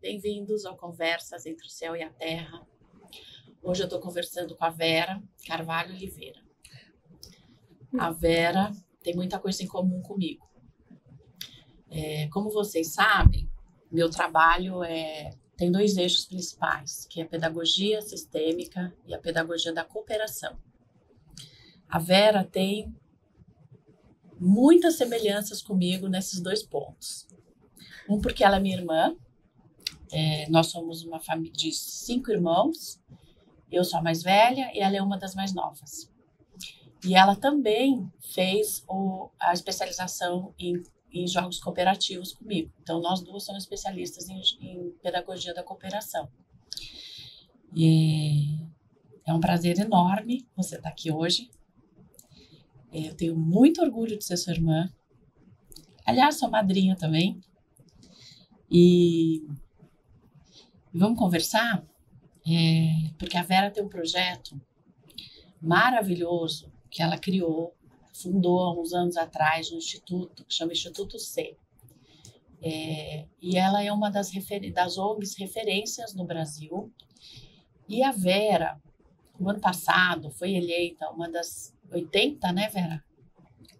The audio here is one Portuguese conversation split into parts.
bem-vindos ao Conversas entre o Céu e a Terra. Hoje eu estou conversando com a Vera Carvalho Oliveira. A Vera tem muita coisa em comum comigo. Como vocês sabem, meu trabalho tem dois eixos principais, que é a pedagogia sistêmica e a pedagogia da cooperação. A Vera tem muitas semelhanças comigo nesses dois pontos. Um, porque ela é minha irmã. Nós somos uma família de 5 irmãos. Eu sou a mais velha e ela é uma das mais novas. E ela também fez a especialização em jogos cooperativos comigo. Então, nós duas somos especialistas em pedagogia da cooperação. E é um prazer enorme você estar aqui hoje. Eu tenho muito orgulho de ser sua irmã. Aliás, sou madrinha também. E vamos conversar, porque a Vera tem um projeto maravilhoso que ela fundou há uns anos atrás, um instituto que chama Instituto C. E ela é uma das ONGs referências no Brasil. E a Vera, no ano passado, foi eleita uma das 80, né, Vera?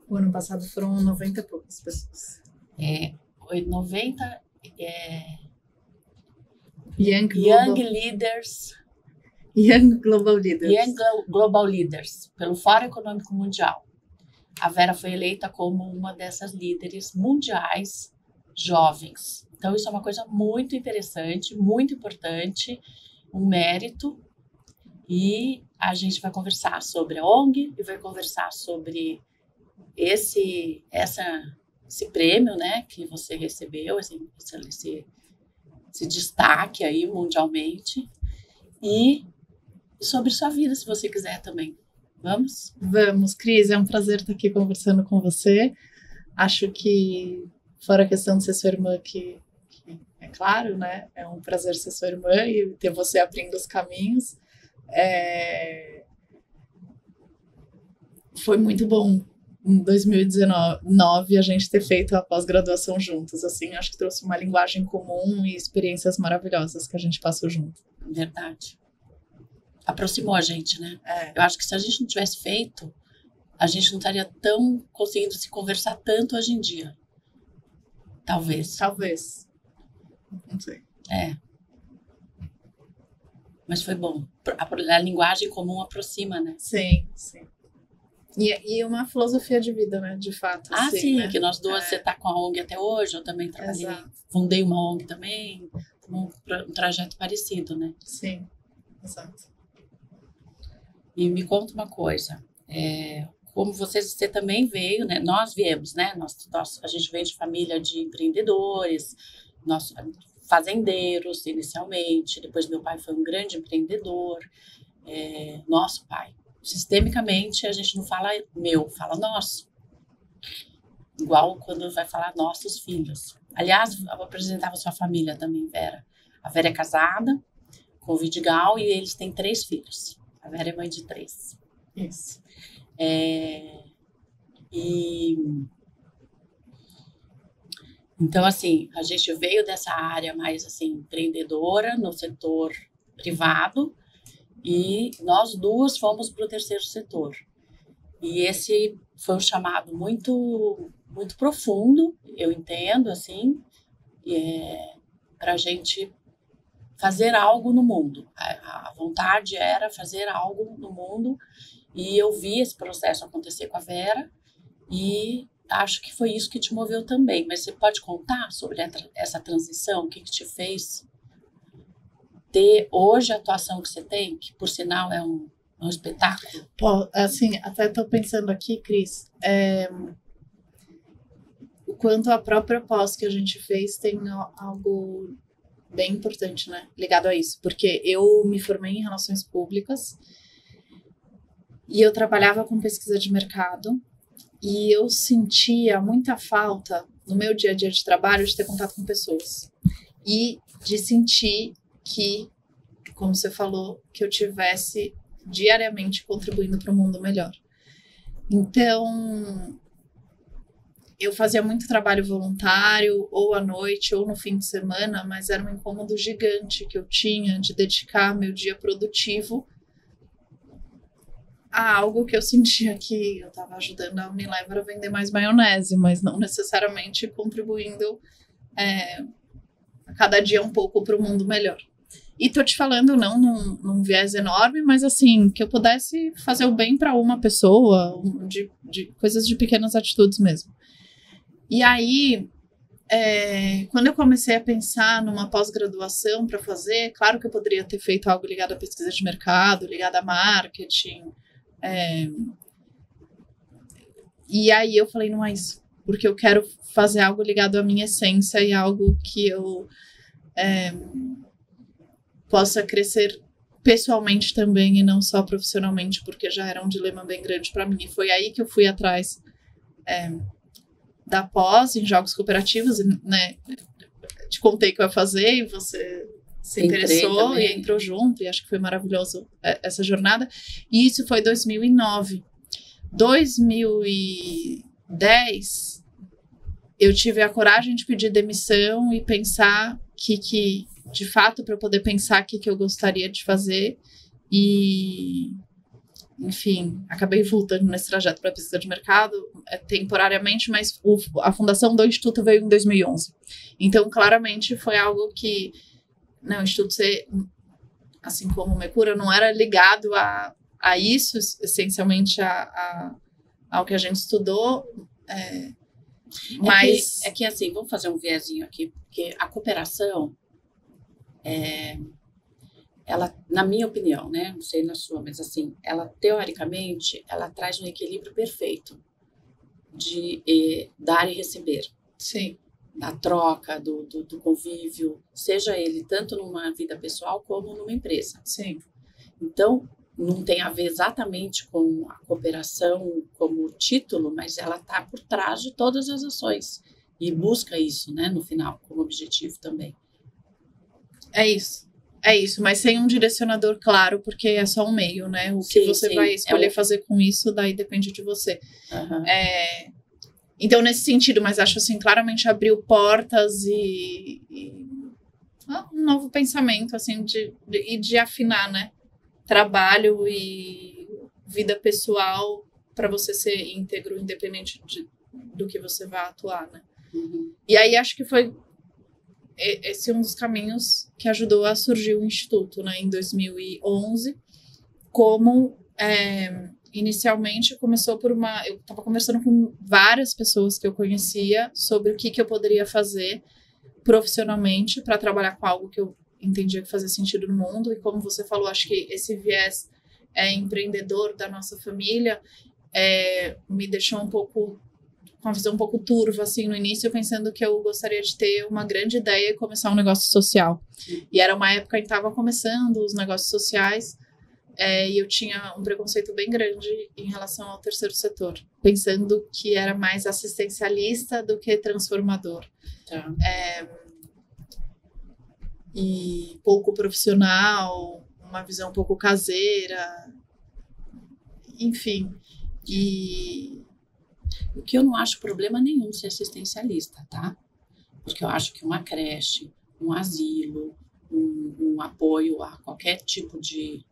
O ano passado foram 90 e poucas pessoas. 90 Young Global Leaders, pelo Fórum Econômico Mundial. A Vera foi eleita como uma dessas líderes mundiais jovens. Então, isso é uma coisa muito interessante, muito importante, um mérito. E a gente vai conversar sobre a ONG e vai conversar sobre esse prêmio, né, que você recebeu, esse destaque aí mundialmente, e sobre sua vida, se você quiser também. Vamos? Vamos, Cris, é um prazer estar aqui conversando com você. Acho que, fora a questão de ser sua irmã, que é claro, né, é um prazer ser sua irmã e ter você abrindo os caminhos. Foi muito bom em 2019 a gente ter feito a pós-graduação juntos, assim, acho que trouxe uma linguagem comum e experiências maravilhosas que a gente passou junto. Verdade. Aproximou a gente, né? Eu acho que se a gente não tivesse feito, a gente não estaria tão conseguindo se conversar tanto hoje em dia. Talvez. Não sei. Mas foi bom. A linguagem comum aproxima, né? Sim. E uma filosofia de vida, né? De fato. Sim, né? Que nós duas, você está com a ONG até hoje, eu também trabalhei. Exato. Fundei uma ONG também, um trajeto parecido, né? Sim, exato. E me conta uma coisa, como você também veio, né? Nós viemos, né? A gente veio de família de empreendedores, nós fazendeiros inicialmente, depois meu pai foi um grande empreendedor, nosso pai. Sistemicamente, a gente não fala fala nosso. Igual quando vai falar nossos filhos. Aliás, eu apresentava sua família também, Vera. A Vera é casada com o Vidigal e eles têm 3 filhos. A Vera é mãe de 3. Isso. Então, assim, a gente veio dessa área mais assim, empreendedora no setor privado. E nós duas fomos para o terceiro setor. E esse foi um chamado muito, muito profundo, eu entendo, assim, para a gente fazer algo no mundo. A vontade era fazer algo no mundo. E eu vi esse processo acontecer com a Vera e acho que foi isso que te moveu também. Mas você pode contar sobre essa transição, o que te fez ter hoje a atuação que você tem, que por sinal é um espetáculo? Pô, assim, até estou pensando aqui, Cris, o quanto a própria pós que a gente fez tem algo bem importante, né, ligado a isso, porque eu me formei em Relações Públicas e eu trabalhava com pesquisa de mercado e eu sentia muita falta no meu dia a dia de trabalho de ter contato com pessoas e de sentir que, como você falou, que eu tivesse diariamente contribuindo para um mundo melhor. Então, eu fazia muito trabalho voluntário, ou à noite, ou no fim de semana, mas era um incômodo gigante que eu tinha de dedicar meu dia produtivo a algo que eu sentia que eu estava ajudando a Unilever a vender mais maionese, mas não necessariamente contribuindo a cada dia um pouco para o mundo melhor. E tô te falando não num viés enorme, mas assim, que eu pudesse fazer o bem para uma pessoa, de coisas de pequenas atitudes mesmo. E aí, quando eu comecei a pensar numa pós-graduação para fazer, claro que eu poderia ter feito algo ligado à pesquisa de mercado, ligado a marketing. E aí eu falei, não é isso, porque eu quero fazer algo ligado à minha essência e algo que eu possa crescer pessoalmente também e não só profissionalmente, porque já era um dilema bem grande para mim. E foi aí que eu fui atrás da pós em jogos cooperativos, né? Te contei que eu ia fazer e você se interessou e entrou junto, e acho que foi maravilhoso essa jornada. E isso foi 2009. 2010, eu tive a coragem de pedir demissão e pensar que de fato, para eu poder pensar o que eu gostaria de fazer. E, enfim, acabei voltando nesse trajeto para a pesquisa de mercado temporariamente, mas a fundação do Instituto veio em 2011. Então, claramente, foi algo que o Instituto C, assim como o Mecura, não era ligado a isso, essencialmente ao que a gente estudou. Mas é que assim, vamos fazer um viezinho aqui, porque a cooperação, ela, na minha opinião, né, não sei na sua, mas assim, ela teoricamente, ela traz um equilíbrio perfeito de dar e receber. Sim. Da troca, do convívio, seja ele tanto numa vida pessoal como numa empresa. Sim. Então, não tem a ver exatamente com a cooperação como título, mas ela está por trás de todas as ações e busca isso, né, no final, como objetivo também. É isso, mas sem um direcionador claro, porque é só um meio, né? O que você vai escolher fazer com isso, daí depende de você. Uhum. Então, nesse sentido, mas acho assim, claramente abriu portas e um novo pensamento, assim, de afinar, né? Trabalho e vida pessoal para você ser íntegro, independente do que você vai atuar, né? Uhum. E aí acho que foi esse um dos caminhos que ajudou a surgir o Instituto, né, em 2011, como inicialmente começou por eu estava conversando com várias pessoas que eu conhecia sobre o que eu poderia fazer profissionalmente para trabalhar com algo que eu entendia que fazia sentido no mundo, e como você falou, acho que esse viés empreendedor da nossa família me deixou um pouco com uma visão um pouco turva, assim, no início, pensando que eu gostaria de ter uma grande ideia e começar um negócio social. E era uma época em que estava começando os negócios sociais, e eu tinha um preconceito bem grande em relação ao terceiro setor, pensando que era mais assistencialista do que transformador. Tá. E pouco profissional, uma visão um pouco caseira, enfim. O que eu não acho problema nenhum ser assistencialista, tá? Porque eu acho que uma creche, um asilo, um apoio a qualquer tipo de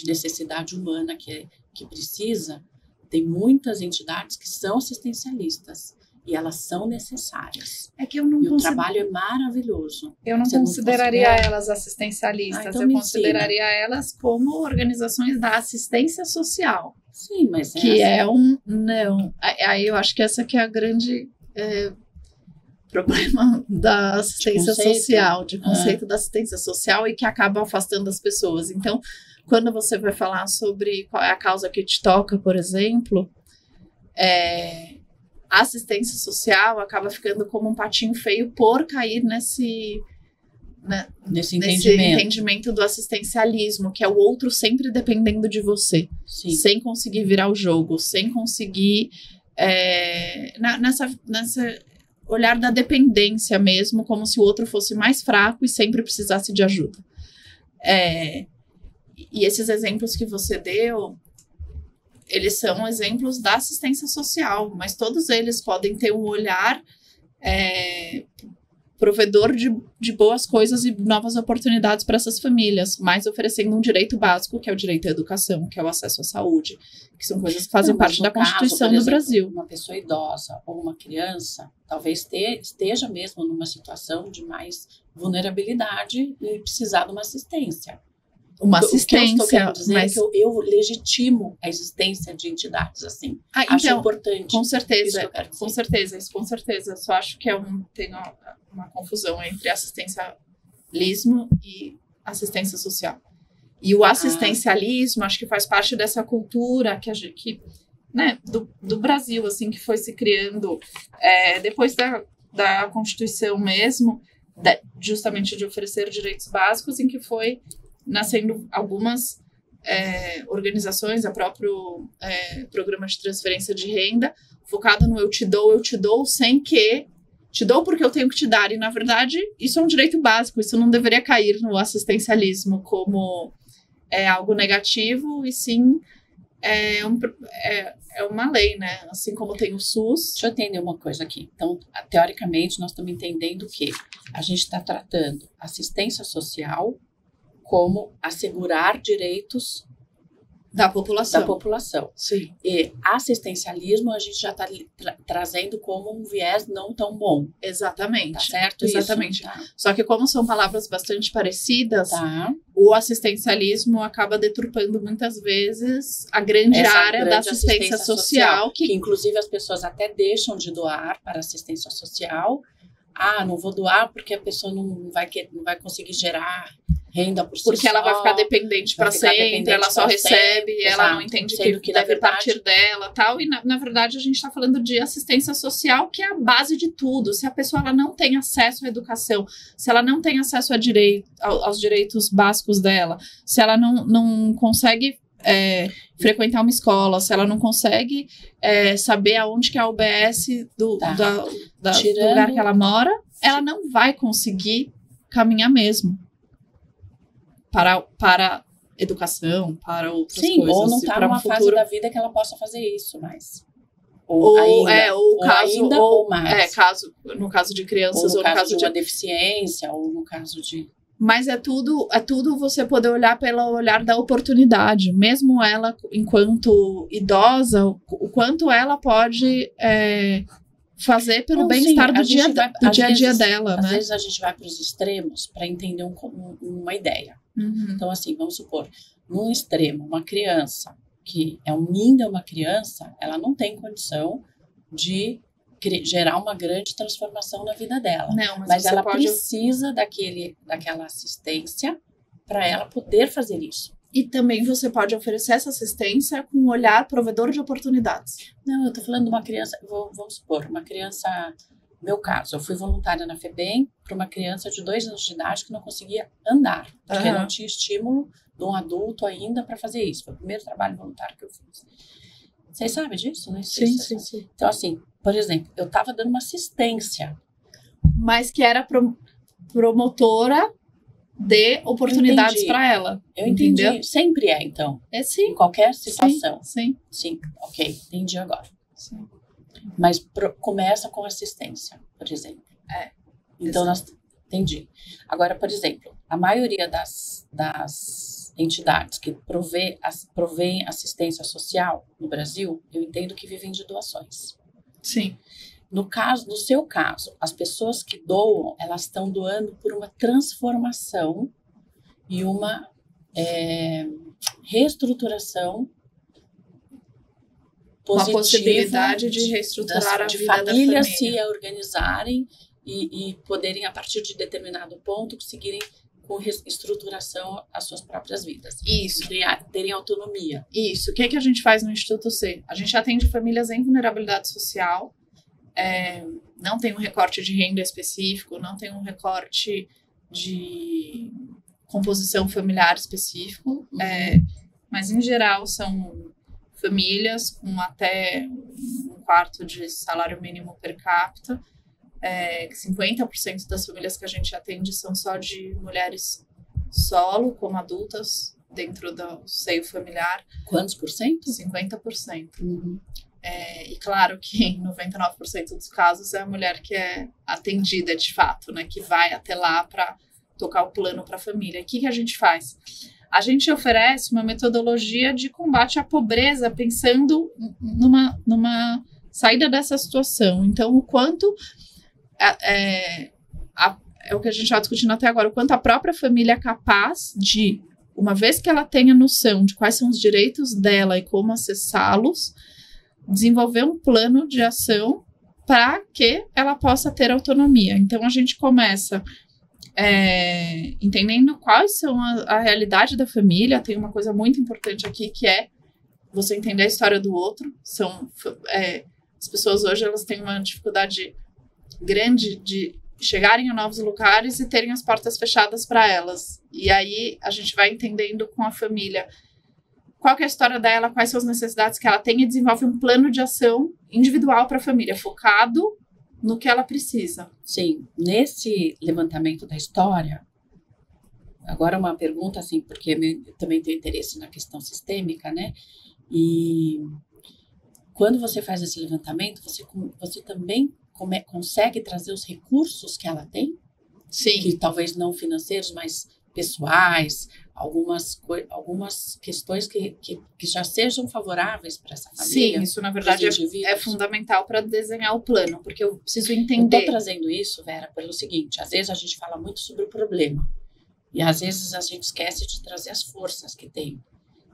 necessidade humana que precisa, tem muitas entidades que são assistencialistas e elas são necessárias. É que eu não o trabalho é maravilhoso. Eu não consideraria elas assistencialistas, então eu consideraria elas como organizações da assistência social. Sim, mas que não. Aí eu acho que essa que é a grande problema da assistência social, de conceito da assistência social, e que acaba afastando as pessoas. Então, quando você vai falar sobre qual é a causa que te toca, por exemplo, a assistência social acaba ficando como um patinho feio por cair nesse entendimento do assistencialismo, que é o outro sempre dependendo de você. Sim. Sem conseguir virar o jogo, sem conseguir nessa olhar da dependência mesmo, como se o outro fosse mais fraco e sempre precisasse de ajuda. E esses exemplos que você deu, eles são exemplos da assistência social, mas todos eles podem ter um olhar provedor de boas coisas e novas oportunidades para essas famílias, mas oferecendo um direito básico, que é o direito à educação, que é o acesso à saúde, que são coisas que fazem parte da Constituição do Brasil. Uma pessoa idosa ou uma criança talvez esteja mesmo numa situação de mais vulnerabilidade e precisar de uma assistência. Uma assistência, o que eu estou querendo dizer é que eu legitimo a existência de entidades assim. Acho importante. Com certeza, isso com certeza. Só acho que tem uma confusão entre assistencialismo e assistência social. E o assistencialismo, acho que faz parte dessa cultura né, do Brasil, assim, que foi se criando depois da Constituição mesmo, justamente de oferecer direitos básicos, em que foi nascendo algumas organizações, a próprio programa de transferência de renda, focado no eu te dou sem que te dou porque eu tenho que te dar. E, na verdade, isso é um direito básico, isso não deveria cair no assistencialismo como algo negativo, e sim é uma lei, né? Assim como tem o SUS. Deixa eu entender uma coisa aqui. Então, teoricamente, nós estamos entendendo que a gente está tratando assistência social como assegurar direitos da população. Sim. E assistencialismo a gente já está trazendo como um viés não tão bom. Exatamente. Tá certo? Exatamente. Isso? Tá. Só que como são palavras bastante parecidas, tá. O assistencialismo acaba deturpando muitas vezes a grande área da assistência social. Que inclusive as pessoas até deixam de doar para assistência social. Não vou doar porque a pessoa não vai conseguir gerar renda por si porque ela vai ficar dependente para sempre, ela só recebe, ela não entende que deve partir dela, tal. E na verdade a gente está falando de assistência social, que é a base de tudo. Se a pessoa ela não tem acesso à educação, se ela não tem acesso aos direitos básicos dela, se ela não consegue frequentar uma escola, se ela não consegue saber aonde que é a UBS do lugar que ela mora, ela não vai conseguir caminhar mesmo para educação, para outras coisas. Ou não está numa fase da vida que ela possa fazer isso, mas... No caso de crianças, ou no caso de uma deficiência, ou no caso de... Mas é tudo você poder olhar pelo olhar da oportunidade. Mesmo ela, enquanto idosa, o quanto ela pode fazer pelo bem-estar do dia a dia dela. Às né? vezes a gente vai para os extremos para entender uma ideia. Uhum. Então, assim, vamos supor, num extremo, uma criança que ainda é uma criança, ela não tem condição de gerar uma grande transformação na vida dela. Não, mas ela precisa daquela assistência para ela poder fazer isso. E também você pode oferecer essa assistência com um olhar provedor de oportunidades. Não, eu estou falando de uma criança, vamos supor, uma criança, meu caso, eu fui voluntária na FEBEM para uma criança de 2 anos de idade que não conseguia andar, porque não tinha estímulo de um adulto ainda para fazer isso. Foi o primeiro trabalho voluntário que eu fiz. Vocês sabem disso, né? Sim. Então, assim, por exemplo, eu estava dando uma assistência. Mas que era promotora de oportunidades para ela. Eu entendi. Entendeu? Sempre então. Sim. Em qualquer situação. Sim. Ok, entendi agora. Sim. Mas começa com assistência, por exemplo. Então, entendi. Agora, por exemplo, a maioria das entidades que provêm assistência social no Brasil, eu entendo que vivem de doações. Sim. No seu caso, as pessoas que doam, elas estão doando por uma transformação e uma reestruturação positiva. Uma possibilidade de reestruturar a vida da família. De famílias se organizarem e poderem, a partir de determinado ponto, conseguirem com estruturação as suas próprias vidas. Isso. Terem autonomia. Isso. O que a gente faz no Instituto C? A gente atende famílias em vulnerabilidade social. Não tem um recorte de renda específico, não tem um recorte de composição familiar específico, mas em geral são famílias com até 1/4 de salário mínimo per capita. 50% das famílias que a gente atende são só de mulheres solo, como adultas dentro do seio familiar. Quantos por cento? 50%. Uhum. E claro que em 99% dos casos é a mulher que é atendida de fato, né? Que vai até lá para tocar o plano para a família. O que a gente faz? A gente oferece uma metodologia de combate à pobreza pensando numa saída dessa situação. Então, o quanto é o que a gente está discutindo até agora, o quanto a própria família é capaz de, uma vez que ela tenha noção de quais são os direitos dela e como acessá-los, desenvolver um plano de ação para que ela possa ter autonomia. Então, a gente começa entendendo quais são a realidade da família. Tem uma coisa muito importante aqui, que é você entender a história do outro. As pessoas hoje, elas têm uma dificuldade grande de chegarem a novos lugares e terem as portas fechadas para elas. E aí, a gente vai entendendo com a família qual que é a história dela, quais são as necessidades que ela tem, e desenvolve um plano de ação individual para a família, focado no que ela precisa. Sim, nesse levantamento da história, agora uma pergunta, assim, porque eu também tenho interesse na questão sistêmica, né? E quando você faz esse levantamento, você também consegue trazer os recursos que ela tem? Sim. Que talvez não financeiros, mas pessoais, algumas questões que já sejam favoráveis para essa família. Sim, isso na verdade é fundamental para desenhar o plano, porque eu preciso entender. Eu estou trazendo isso, Vera, pelo seguinte: às vezes a gente fala muito sobre o problema e às vezes a gente esquece de trazer as forças que tem.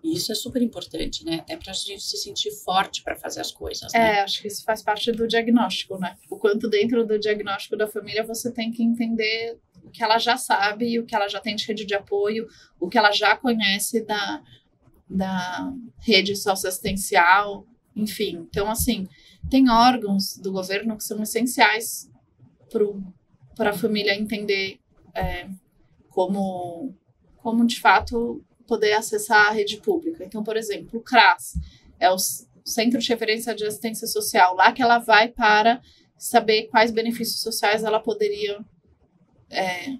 E isso é super importante, né? Até para a gente se sentir forte para fazer as coisas. Né? Acho que isso faz parte do diagnóstico, né? O quanto dentro do diagnóstico da família você tem que entender o que ela já sabe, o que ela já tem de rede de apoio, o que ela já conhece da rede socioassistencial, enfim. Então, assim, tem órgãos do governo que são essenciais para a família entender como, de fato, poder acessar a rede pública. Então, por exemplo, o CRAS é o Centro de Referência de Assistência Social, lá que ela vai para saber quais benefícios sociais ela poderia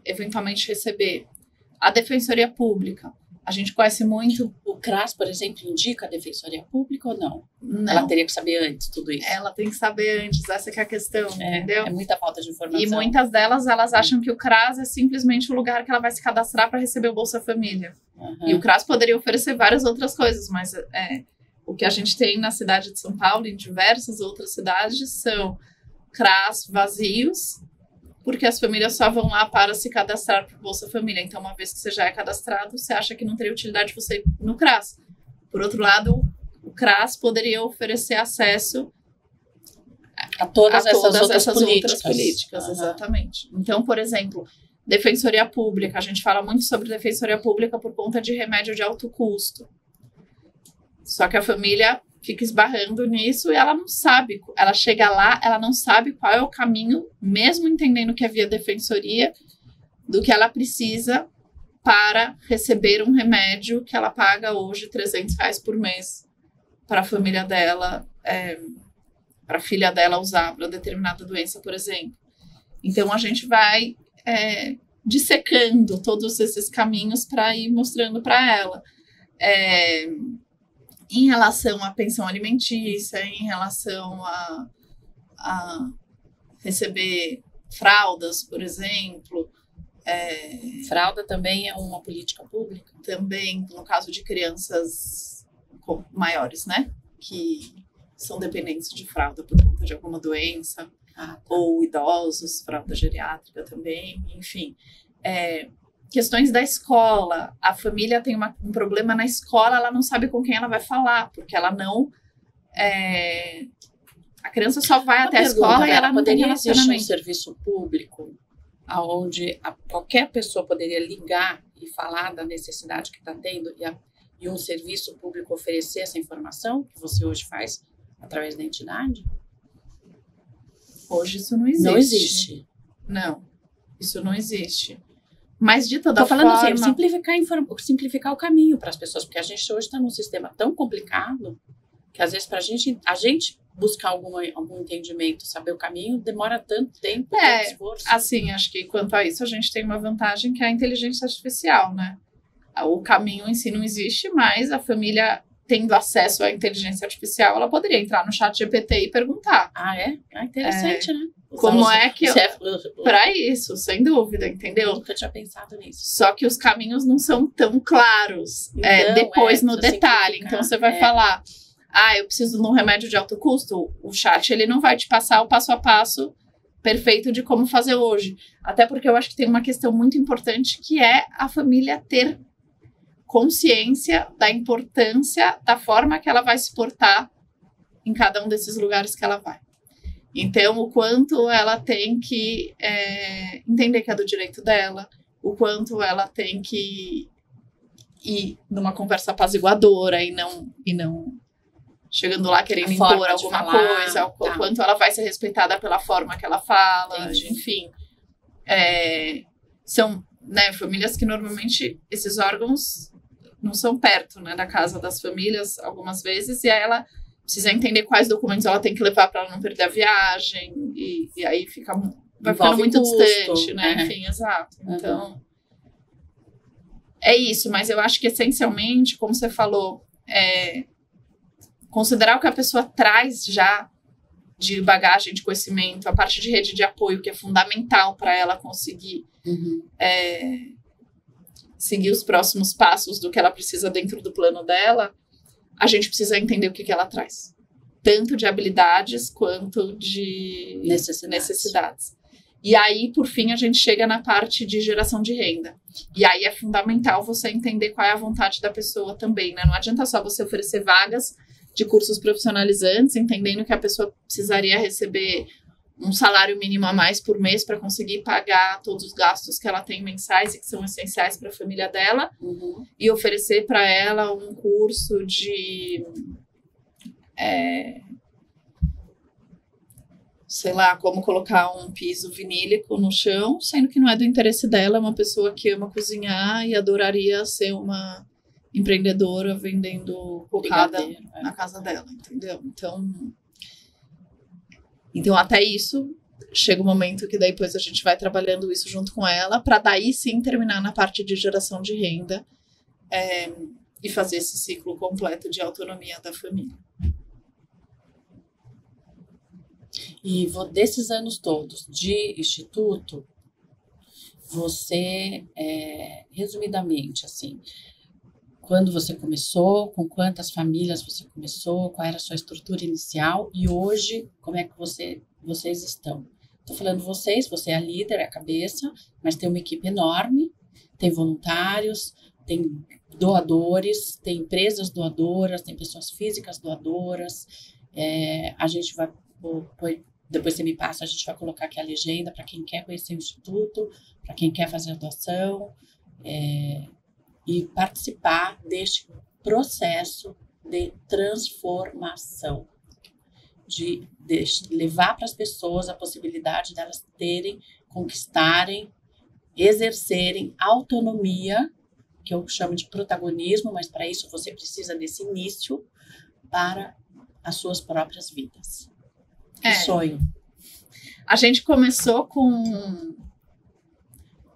eventualmente receber. A Defensoria Pública, a gente conhece muito. O CRAS, por exemplo, indica a Defensoria Pública ou não? Não. Ela teria que saber antes tudo isso. Ela tem que saber antes, essa que é a questão, entendeu? É muita falta de informação. E muitas delas, elas acham que o CRAS é simplesmente o lugar que ela vai se cadastrar para receber o Bolsa Família. Uhum. E o CRAS poderia oferecer várias outras coisas, mas o que a gente tem na cidade de São Paulo e em diversas outras cidades são CRAS vazios, porque as famílias só vão lá para se cadastrar para o Bolsa Família. Então, uma vez que você já é cadastrado, você acha que não teria utilidade você ir no CRAS. Por outro lado, o CRAS poderia oferecer acesso a todas essas outras políticas. Uhum. Exatamente. Então, por exemplo, Defensoria Pública. A gente fala muito sobre Defensoria Pública por conta de remédio de alto custo. Só que a família fica esbarrando nisso e ela não sabe. Ela chega lá, ela não sabe qual é o caminho, mesmo entendendo que havia defensoria, do que ela precisa para receber um remédio que ela paga hoje R$300 por mês para a família dela, para a filha dela usar para determinada doença, por exemplo. Então, a gente vai dissecando todos esses caminhos para ir mostrando para ela. Em relação à pensão alimentícia, em relação a receber fraldas, por exemplo. Fralda também é uma política pública? Também, no caso de crianças maiores, né? Que são dependentes de fralda por conta de alguma doença. Tá. Ou idosos, fralda geriátrica também, enfim. Questões da escola, a família tem um problema na escola, ela não sabe com quem ela vai falar, porque ela não... a criança só vai até a escola e ela não tem relacionamento. Poderia existir um serviço público onde qualquer pessoa poderia ligar e falar da necessidade que está tendo e um serviço público oferecer essa informação que você hoje faz através da entidade? Hoje isso não existe. Não existe. Não, isso não existe. Mas de toda forma... Tô falando assim, simplificar o caminho para as pessoas, porque a gente hoje está num sistema tão complicado que às vezes para a gente buscar algum entendimento, saber o caminho, demora tanto tempo, tanto esforço. Assim, acho que quanto a isso a gente tem uma vantagem que é a inteligência artificial, né? O caminho em si não existe, mas a família tendo acesso à inteligência artificial, ela poderia entrar no chat GPT e perguntar. Ah, é? Interessante, né? Como é que... Para isso, sem dúvida, entendeu? Eu nunca tinha pensado nisso. Só que os caminhos não são tão claros Então, depois no detalhe. Então, você vai falar, eu preciso de um remédio de alto custo. O chat, ele não vai te passar o passo a passo perfeito de como fazer hoje. Até porque eu acho que tem uma questão muito importante, que é a família ter consciência da importância da forma que ela vai se portar em cada um desses lugares que ela vai. Então, o quanto ela tem que entender que é do direito dela, o quanto ela tem que ir numa conversa apaziguadora e não chegando lá querendo impor alguma coisa, o quanto ela vai ser respeitada pela forma que ela fala, enfim. São, né, famílias que normalmente esses órgãos não são perto, né, da casa das famílias algumas vezes, e aí ela precisa entender quais documentos ela tem que levar para ela não perder a viagem, e aí vai ficando muito distante, né? Enfim, exato. Então, é isso, mas eu acho que essencialmente, como você falou, considerar o que a pessoa traz já de bagagem, de conhecimento, a parte de rede de apoio, que é fundamental para ela conseguir seguir os próximos passos do que ela precisa dentro do plano dela. A gente precisa entender o que ela traz. Tanto de habilidades quanto de necessidades. E aí, por fim, a gente chega na parte de geração de renda. E aí é fundamental você entender qual é a vontade da pessoa também, né? Não adianta só você oferecer vagas de cursos profissionalizantes, entendendo que a pessoa precisaria receber um salário mínimo a mais por mês para conseguir pagar todos os gastos que ela tem mensais e que são essenciais para a família dela, e oferecer para ela um curso de, sei lá, como colocar um piso vinílico no chão, sendo que não é do interesse dela, é uma pessoa que ama cozinhar e adoraria ser uma empreendedora vendendo cocada na casa dela, entendeu? Então, até isso, chega um momento que daí depois a gente vai trabalhando isso junto com ela, para daí sim terminar na parte de geração de renda e fazer esse ciclo completo de autonomia da família. E desses anos todos de instituto, você, resumidamente, assim, quando você começou, com quantas famílias você começou, qual era a sua estrutura inicial e hoje, como é que vocês estão? Estou falando você é a líder, é a cabeça, mas tem uma equipe enorme, tem voluntários, tem doadores, tem empresas doadoras, tem pessoas físicas doadoras. A gente vai, depois você me passa, a gente vai colocar aqui a legenda para quem quer conhecer o Instituto, para quem quer fazer a doação, e participar deste processo de transformação, de levar para as pessoas a possibilidade delas terem, conquistarem, exercerem autonomia, que eu chamo de protagonismo, mas para isso você precisa desse início para as suas próprias vidas. Que sonho. A gente começou com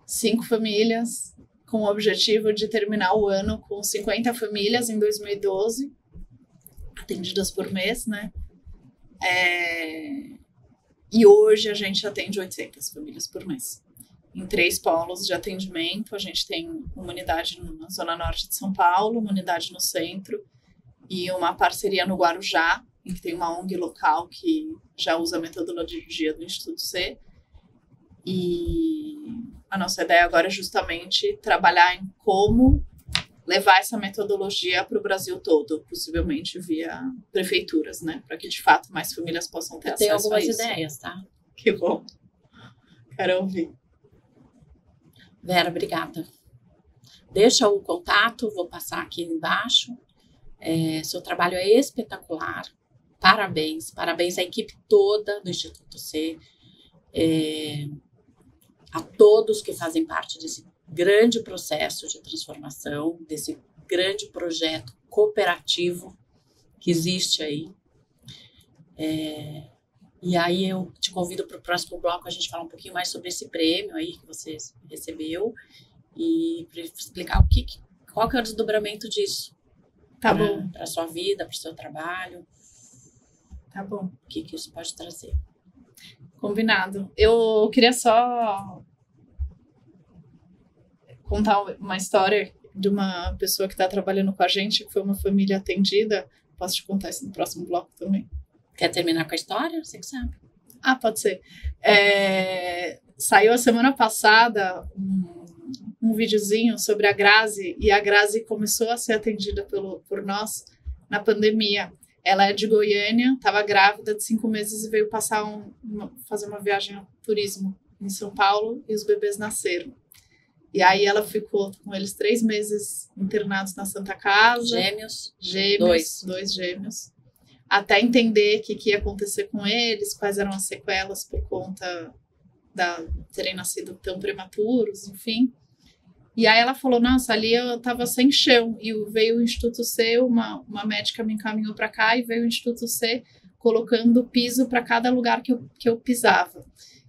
5 famílias, com o objetivo de terminar o ano com 50 famílias em 2012, atendidas por mês, né? E hoje a gente atende 800 famílias por mês. Em 3 polos de atendimento, a gente tem uma unidade na Zona Norte de São Paulo, uma unidade no centro e uma parceria no Guarujá, em que tem uma ONG local que já usa a metodologia do Instituto C. E a nossa ideia agora é justamente trabalhar em como levar essa metodologia para o Brasil todo, possivelmente via prefeituras, né? Para que, de fato, mais famílias possam ter acesso a isso. Tem algumas ideias, tá? Que bom. Quero ouvir. Vera, obrigada. Deixa o contato, vou passar aqui embaixo. Seu trabalho é espetacular. Parabéns. Parabéns à equipe toda do Instituto C. A todos que fazem parte desse grande processo de transformação, desse grande projeto cooperativo que existe aí. E aí eu te convido para o próximo bloco a gente falar um pouquinho mais sobre esse prêmio aí que você recebeu e para explicar qual que é o desdobramento disso? Tá bom. Para sua vida, para o seu trabalho. Tá bom. O que isso pode trazer? Combinado. Eu queria só contar uma história de uma pessoa que está trabalhando com a gente, que foi uma família atendida. Posso te contar isso no próximo bloco também. Quer terminar com a história? Você que sabe. Ah, pode ser. Saiu a semana passada um videozinho sobre a Grazi, e a Grazi começou a ser atendida por nós na pandemia. Ela é de Goiânia, estava grávida de 5 meses e veio fazer uma viagem a turismo em São Paulo, e os bebês nasceram. E aí ela ficou com eles 3 meses internados na Santa Casa. Gêmeos. 2 gêmeos. Até entender o que ia acontecer com eles, quais eram as sequelas por conta terem nascido tão prematuros, enfim. E aí ela falou, nossa, ali eu tava sem chão. E veio o Instituto C, uma médica me encaminhou para cá, e veio o Instituto C colocando piso para cada lugar que eu pisava.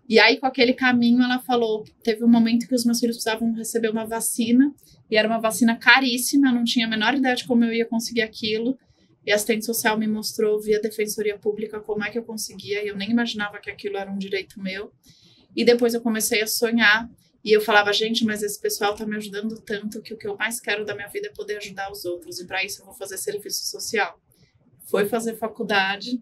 E aí, com aquele caminho, ela falou, teve um momento que os meus filhos precisavam receber uma vacina, e era uma vacina caríssima, eu não tinha a menor ideia de como eu ia conseguir aquilo. E a assistente social me mostrou via Defensoria Pública como é que eu conseguia, e eu nem imaginava que aquilo era um direito meu. E depois eu comecei a sonhar, e eu falava, gente, mas esse pessoal tá me ajudando tanto que o que eu mais quero da minha vida é poder ajudar os outros, e para isso eu vou fazer serviço social. Foi fazer faculdade,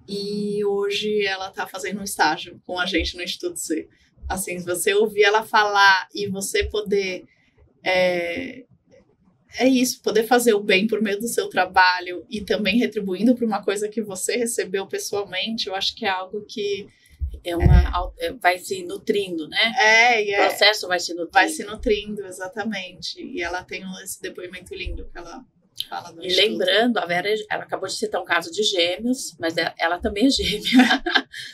e hoje ela tá fazendo um estágio com a gente no Instituto C. Assim, se você ouvir ela falar e você poder... É isso, poder fazer o bem por meio do seu trabalho e também retribuindo por uma coisa que você recebeu pessoalmente, eu acho que é algo que... vai se nutrindo, né? O processo vai se nutrindo. Vai se nutrindo, exatamente. E ela tem esse depoimento lindo que ela fala do Instituto. Lembrando, a Vera, ela acabou de citar um caso de gêmeos, mas ela também é gêmea.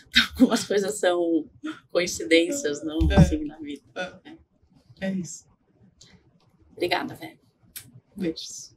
Então, algumas coisas são coincidências, não assim, na vida. É isso. Obrigada, Vera. Beijos.